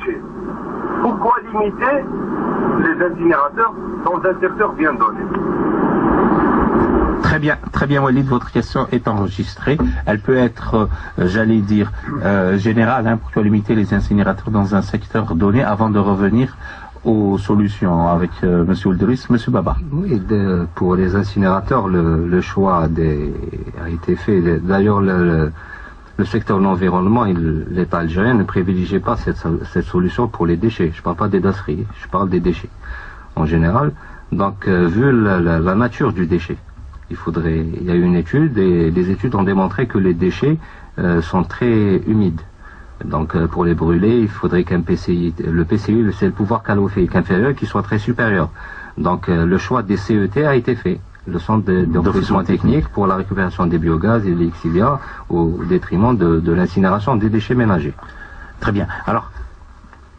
déchets. Pourquoi limiter les incinérateurs dans un secteur bien donné? Très bien Walid, votre question est enregistrée. Elle peut être, j'allais dire, générale, pour limiter les incinérateurs dans un secteur donné avant de revenir aux solutions avec M. Oulderis. M. Baba. Oui, pour les incinérateurs, le choix a été fait. D'ailleurs, le secteur de l'environnement, l'État algérien ne privilégiait pas cette solution pour les déchets. Je ne parle pas des dasseries, je parle des déchets en général. Donc, vu la nature du déchet, il y a eu une étude et les études ont démontré que les déchets sont très humides. Donc pour les brûler, il faudrait qu'un PCI, le PCI c'est le pouvoir calorifique inférieur qui soit très supérieur. Donc le choix des CET a été fait, le centre de refroidissement technique pour la récupération des biogaz et des lixiviats au détriment de l'incinération des déchets ménagers. Très bien. Alors,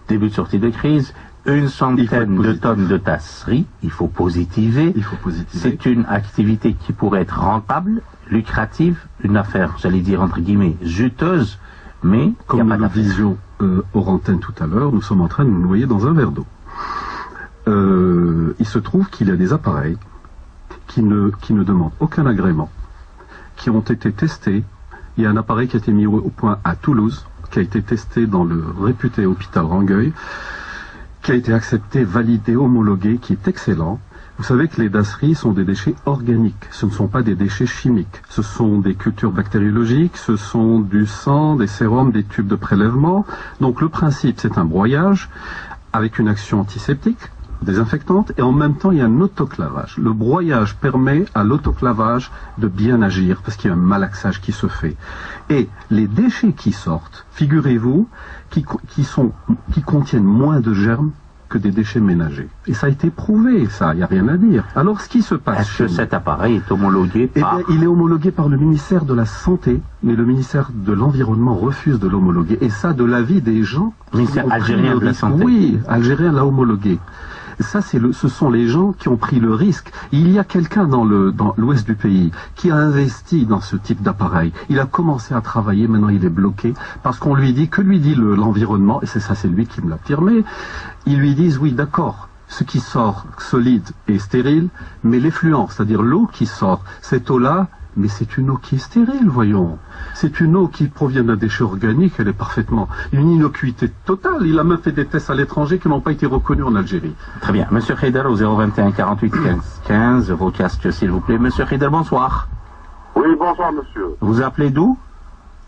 début de sortie de crise, une centaine de tonnes de tasseries, il faut positiver. C'est une activité qui pourrait être rentable, lucrative, une affaire, j'allais dire entre guillemets, juteuse, mais comme nous le disions hors antenne tout à l'heure, nous sommes en train de nous noyer dans un verre d'eau. Il se trouve qu'il y a des appareils qui ne demandent aucun agrément, qui ont été testés. Il y a un appareil qui a été mis au point à Toulouse, qui a été testé dans le réputé hôpital Rangueil, qui a été accepté, validé, homologué, qui est excellent. Vous savez que les dasseries sont des déchets organiques, ce ne sont pas des déchets chimiques. Ce sont des cultures bactériologiques, ce sont du sang, des sérums, des tubes de prélèvement. Donc le principe, c'est un broyage avec une action antiseptique, désinfectante, et en même temps il y a un autoclavage. Le broyage permet à l'autoclavage de bien agir, parce qu'il y a un malaxage qui se fait. Et les déchets qui sortent, figurez-vous, qui contiennent moins de germes que des déchets ménagers. Et ça a été prouvé, ça, il n'y a rien à dire. Alors ce qui se passe... Est-ce que cet appareil est homologué par... Eh bien, il est homologué par le ministère de la Santé, mais le ministère de l'Environnement refuse de l'homologuer. Et ça, de l'avis des gens... Le ministère algérien de la Santé. Oui, algérien l'a homologué. Ça, ce sont les gens qui ont pris le risque. Il y a quelqu'un dans l'ouest du pays qui a investi dans ce type d'appareil. Il a commencé à travailler, maintenant il est bloqué, parce qu'on lui dit, que lui dit l'environnement, et c'est lui qui me l'a affirmé, ils lui disent, oui d'accord, ce qui sort solide et stérile, mais l'effluent, c'est-à-dire l'eau qui sort, cette eau-là, mais c'est une eau qui est stérile, voyons. C'est une eau qui provient d'un déchet organique, elle est parfaitement... Une innocuité totale. Il a même fait des tests à l'étranger qui n'ont pas été reconnus en Algérie. Très bien. Monsieur Khaider, au 021 48 15 15, vos casques, s'il vous plaît. Monsieur Khaider, bonsoir. Oui, bonsoir, monsieur. Vous appelez d'où?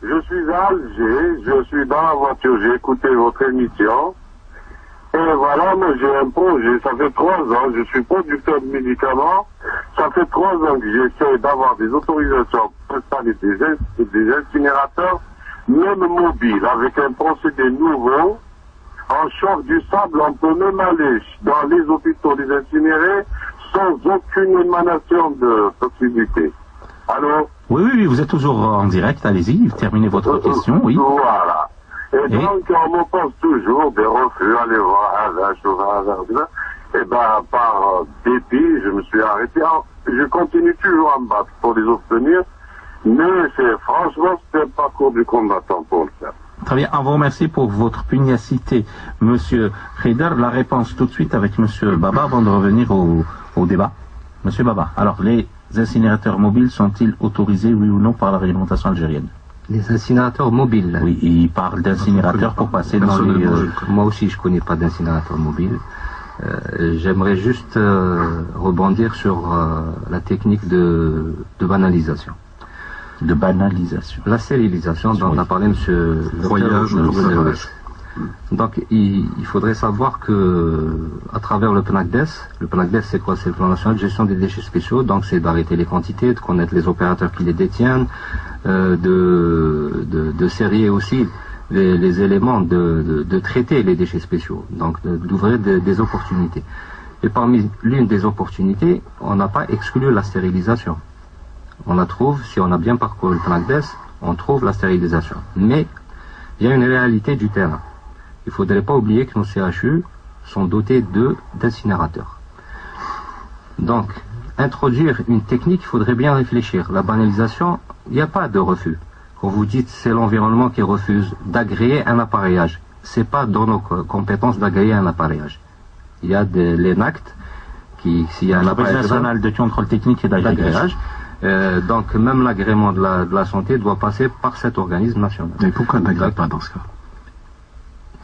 Je suis à Alger, je suis dans la voiture, j'ai écouté votre émission. Et voilà, moi j'ai un projet, ça fait 3 ans, je suis producteur de médicaments, ça fait 3 ans que j'essaie d'avoir des autorisations pour installer des incinérateurs, même mobiles, avec un procédé nouveau. En chauffe du sable, on peut même aller dans les hôpitaux les incinérer sans aucune émanation de toxicité. Allô? Oui, vous êtes toujours en direct, allez-y, terminez votre question, oui. Voilà. Et donc, on me pose toujours des refus, allez voir, et ben, par dépit, je me suis arrêté. Je continue toujours à me battre pour les obtenir, mais franchement, c'est un parcours du combattant pour le faire. Très bien, on vous remercie pour votre pugnacité, Monsieur Khaider. La réponse tout de suite avec Monsieur Baba avant de revenir au débat. Monsieur Baba, alors les incinérateurs mobiles sont-ils autorisés, oui ou non, par la réglementation algérienne? Les incinérateurs mobiles. Oui, il parle d'incinérateurs pour passer dans les... Moi aussi, je ne connais pas d'incinérateur mobile. J'aimerais juste rebondir sur la technique de banalisation. De banalisation. La stérilisation dont a parlé M. le Donc, il faudrait savoir que, à travers le PNACDES, c'est quoi? C'est le plan national de gestion des déchets spéciaux. Donc, c'est d'arrêter les quantités, de connaître les opérateurs qui les détiennent, de serrer aussi les éléments, de traiter les déchets spéciaux. Donc, d'ouvrir des opportunités. Et parmi l'une des opportunités, on n'a pas exclu la stérilisation. On la trouve, si on a bien parcouru le PNACDES, on trouve la stérilisation. Mais, il y a une réalité du terrain. Il ne faudrait pas oublier que nos CHU sont dotés d'incinérateurs. Donc, introduire une technique, il faudrait bien réfléchir. La banalisation, il n'y a pas de refus. Quand vous dites c'est l'environnement qui refuse d'agréer un appareillage, c'est pas dans nos compétences d'agréer un appareillage. Il y a l'ENACT, s'il y a un appareillage national de contrôle technique et d'agréage. Donc même l'agrément de la santé doit passer par cet organisme national. Mais pourquoi n'agrée pas dans ce cas?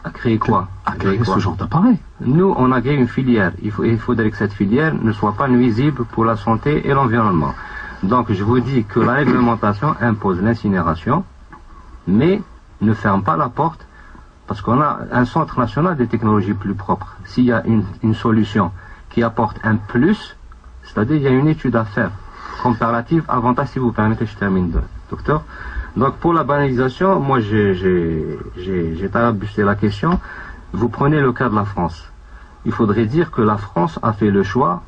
Agréer quoi? Agréer ce genre d'appareil. Nous, on agrée une filière. Il faudrait que cette filière ne soit pas nuisible pour la santé et l'environnement. Donc je vous dis que la réglementation impose l'incinération, mais ne ferme pas la porte, parce qu'on a un centre national des technologies plus propres. S'il y a une solution qui apporte un plus, c'est-à-dire il y a une étude à faire, comparative, avantage, si vous permettez, je termine, docteur. Donc pour la banalisation, moi j'ai tarabusté la question. Vous prenez le cas de la France. Il faudrait dire que la France a fait le choix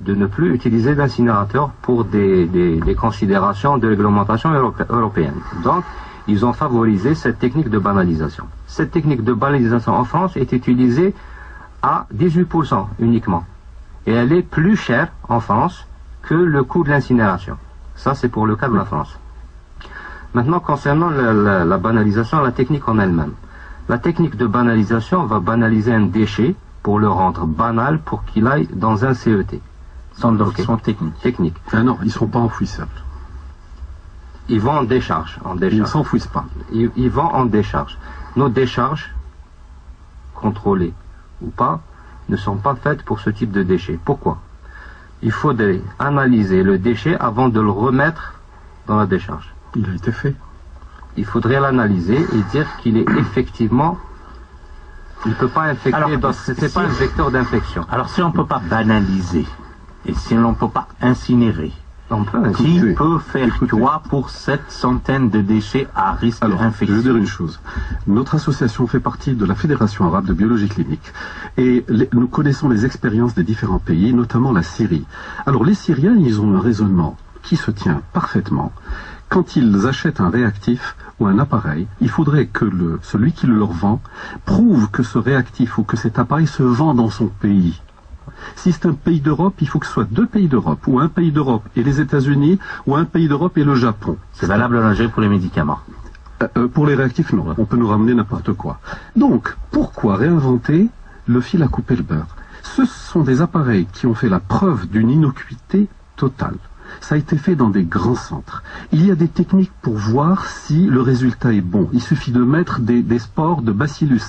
de ne plus utiliser d'incinérateurs pour des considérations de réglementation européenne. Donc, ils ont favorisé cette technique de banalisation. Cette technique de banalisation en France est utilisée à 18% uniquement. Et elle est plus chère en France que le coût de l'incinération. Ça, c'est pour le cas de la France. Maintenant, concernant la banalisation, la technique en elle-même. La technique de banalisation va banaliser un déchet pour le rendre banal pour qu'il aille dans un CET. Sont techniques. Ah non, ils ne sont pas enfouissables. Ils vont en décharge. Ils ne s'enfouissent pas. Ils vont en décharge. Nos décharges, contrôlées ou pas, ne sont pas faites pour ce type de déchet. Pourquoi? Il faudrait analyser le déchet avant de le remettre dans la décharge. Il a été fait. Il faudrait l'analyser et dire qu'il est effectivement... Il ne peut pas infecter, c'est pas un vecteur d'infection. Alors si on ne peut pas banaliser, et si on ne peut pas incinérer, qui peut faire quoi pour cette centaine de déchets à risque d'infection? Je veux dire une chose. Notre association fait partie de la Fédération arabe de biologie clinique. Et nous connaissons les expériences des différents pays, notamment la Syrie. Alors les Syriens, ils ont un raisonnement qui se tient parfaitement. Quand ils achètent un réactif ou un appareil, il faudrait que celui qui le leur vend prouve que ce réactif ou que cet appareil se vend dans son pays. Si c'est un pays d'Europe, il faut que ce soit 2 pays d'Europe, ou un pays d'Europe et les États-Unis, ou un pays d'Europe et le Japon. C'est valable en Algérie pour les médicaments. Pour les réactifs, non. On peut nous ramener n'importe quoi. Donc, pourquoi réinventer le fil à couper le beurre? Ce sont des appareils qui ont fait la preuve d'une innocuité totale. Ça a été fait dans des grands centres. Il y a des techniques pour voir si le résultat est bon. Il suffit de mettre des spores de Bacillus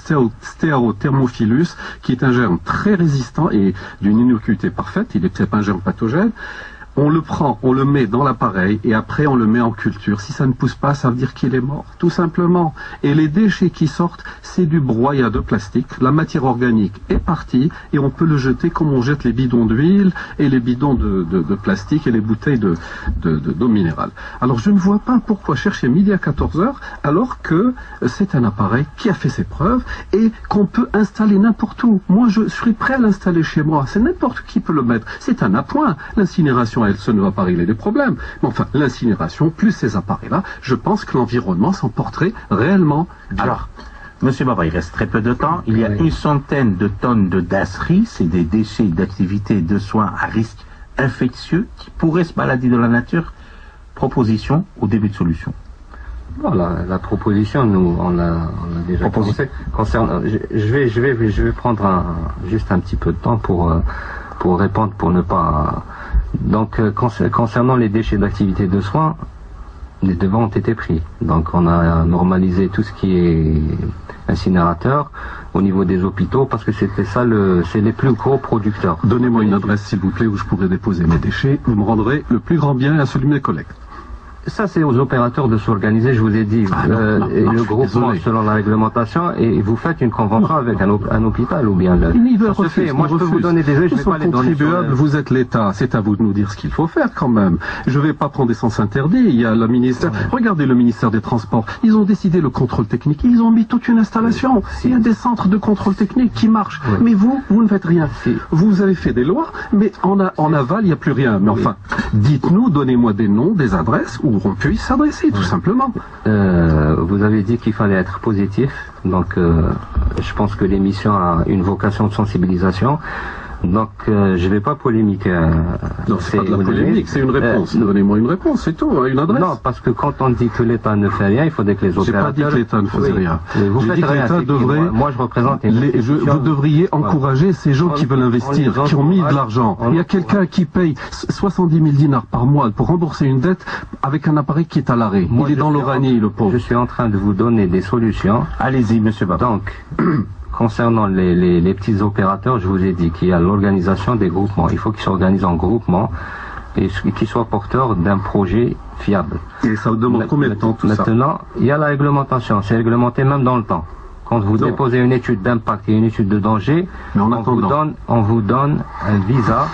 stearothermophilus, qui est un germe très résistant et d'une innocuité parfaite. Il n'est peut-être pas un germe pathogène. On le prend, on le met dans l'appareil et après on le met en culture. Si ça ne pousse pas, ça veut dire qu'il est mort, tout simplement. Et les déchets qui sortent, c'est du broyat de plastique. La matière organique est partie et on peut le jeter comme on jette les bidons d'huile et les bidons de plastique et les bouteilles d'eau minérale. Alors je ne vois pas pourquoi chercher midi à 14h alors que c'est un appareil qui a fait ses preuves et qu'on peut installer n'importe où. Moi je suis prêt à l'installer chez moi. C'est n'importe qui peut le mettre. C'est un appoint. L'incinération, elle, ça ne va pas régler des problèmes. Mais enfin, l'incinération, plus ces appareils-là, je pense que l'environnement s'en porterait réellement bien. Alors, Monsieur Baba, il reste très peu de temps. Il y a une centaine de tonnes de dasserie, c'est des déchets d'activités de soins à risque infectieux qui pourraient se balader dans la nature. Proposition au début de solution. Voilà, la proposition, nous, on l'a déjà commencé. Je vais prendre juste un petit peu de temps pour répondre, pour ne pas... Donc, concernant les déchets d'activité de soins, les devants ont été pris. Donc, on a normalisé tout ce qui est incinérateur au niveau des hôpitaux, parce que c'était ça, c'est les plus gros producteurs. Donnez-moi une adresse, s'il vous plaît, où je pourrais déposer mes déchets. Vous me rendrez le plus grand bien à celui de mes collègues. Ça, c'est aux opérateurs de s'organiser, je vous ai dit. Le groupement, selon la réglementation, et vous faites une convention avec un hôpital ou bien... Moi, je peux vous donner des... Je vais pas les donner sur vous êtes l'État, c'est à vous de nous dire ce qu'il faut faire quand même. Je ne vais pas prendre des sens interdits. Il y a le ministère... Regardez le ministère des Transports. Ils ont décidé le contrôle technique. Ils ont mis toute une installation. Il y a des centres de contrôle technique qui marchent. Mais vous ne faites rien. Vous avez fait des lois, mais en aval, il n'y a plus rien. Mais enfin, dites-nous, donnez-moi des noms, des adresses, où on puisse s'adresser, tout simplement. Vous avez dit qu'il fallait être positif, donc je pense que l'émission a une vocation de sensibilisation. Donc, je ne vais pas polémiquer. Non, c'est pas de la polémique, c'est une réponse. Donnez-moi une réponse, c'est tout, une adresse. Non, parce que quand on dit que l'État ne fait rien, il faudrait que les opérateurs... J'ai pas dit que l'État ne faisait rien. J'ai dit que l'État devrait... Moi, je représente... Vous devriez encourager ces gens qui veulent investir, qui ont mis de l'argent. Il y a quelqu'un qui paye 70 000 dinars par mois pour rembourser une dette avec un appareil qui est à l'arrêt. Il est dans l'Oranie, le pauvre. Je suis en train de vous donner des solutions. Allez-y, monsieur Baba. Donc... Concernant les petits opérateurs, je vous ai dit qu'il y a l'organisation des groupements. Il faut qu'ils s'organisent en groupement et qu'ils soient porteurs d'un projet fiable. Et ça demande combien de temps tout ça? Maintenant, il y a la réglementation. C'est réglementé même dans le temps. Quand vous déposez une étude d'impact et une étude de danger, on vous donne un visa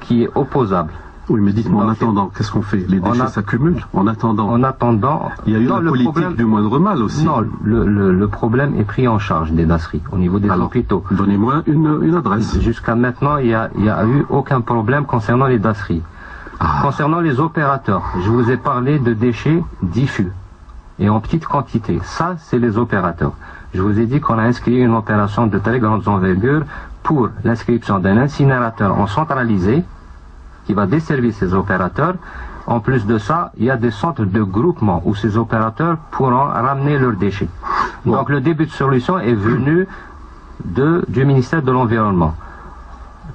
qui est opposable. Oui, mais dites-moi, en attendant, qu'est-ce qu'on fait? Les déchets s'accumulent. En attendant, il y a eu la politique du moindre mal aussi. Non, le problème est pris en charge des dasseries au niveau des hôpitaux. Donnez-moi une adresse. Jusqu'à maintenant, il n'y a eu aucun problème concernant les dasseries. Concernant les opérateurs, je vous ai parlé de déchets diffus et en petite quantité. Ça, c'est les opérateurs. Je vous ai dit qu'on a inscrit une opération de très grande envergure pour l'inscription d'un incinérateur en centralisé qui va desservir ces opérateurs. En plus de ça, il y a des centres de groupement où ces opérateurs pourront ramener leurs déchets. Donc le début de solution est venu du ministère de l'Environnement,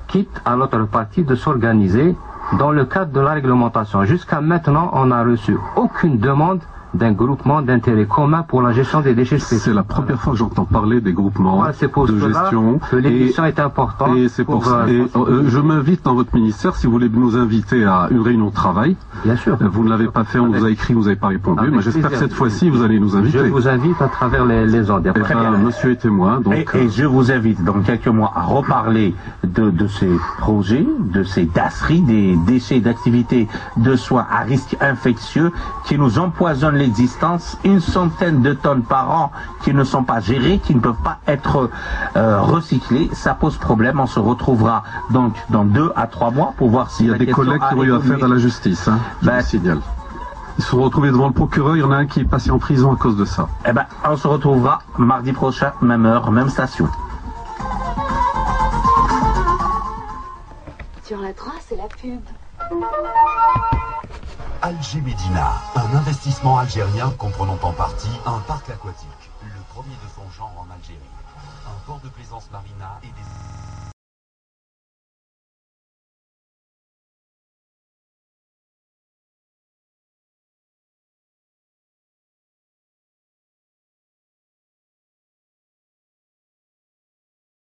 quitte à l'autre partie de s'organiser dans le cadre de la réglementation. Jusqu'à maintenant, on n'a reçu aucune demande d'un groupement d'intérêt commun pour la gestion des déchets spécifiques. C'est la première fois que j'entends parler des groupements de gestion. Que l'émission est importante. Et c'est pour ça. Je m'invite dans votre ministère, si vous voulez nous inviter à une réunion de travail. Bien sûr. Vous ne l'avez pas fait, on vous a écrit, vous n'avez pas répondu. Mais j'espère que cette fois-ci, vous allez nous inviter. Je vous invite à travers les ondes. Monsieur est témoin. Donc, et je vous invite dans quelques mois à reparler de ces projets, de ces dasseries, des déchets d'activité de soins à risque infectieux qui nous empoisonnent l'existence, une centaine de tonnes par an qui ne sont pas gérées, qui ne peuvent pas être recyclées. Ça pose problème. On se retrouvera donc dans 2 à 3 mois pour voir si il y a des collègues qui ont eu affaire à la justice. Je vous signale. Ils se sont retrouvés devant le procureur. Il y en a un qui est passé en prison à cause de ça. Eh ben, on se retrouvera mardi prochain, même heure, même station. Sur la 3, c'est la pub. Alger Médina, un investissement algérien comprenant en partie un parc aquatique, le premier de son genre en Algérie, un port de plaisance marina et des...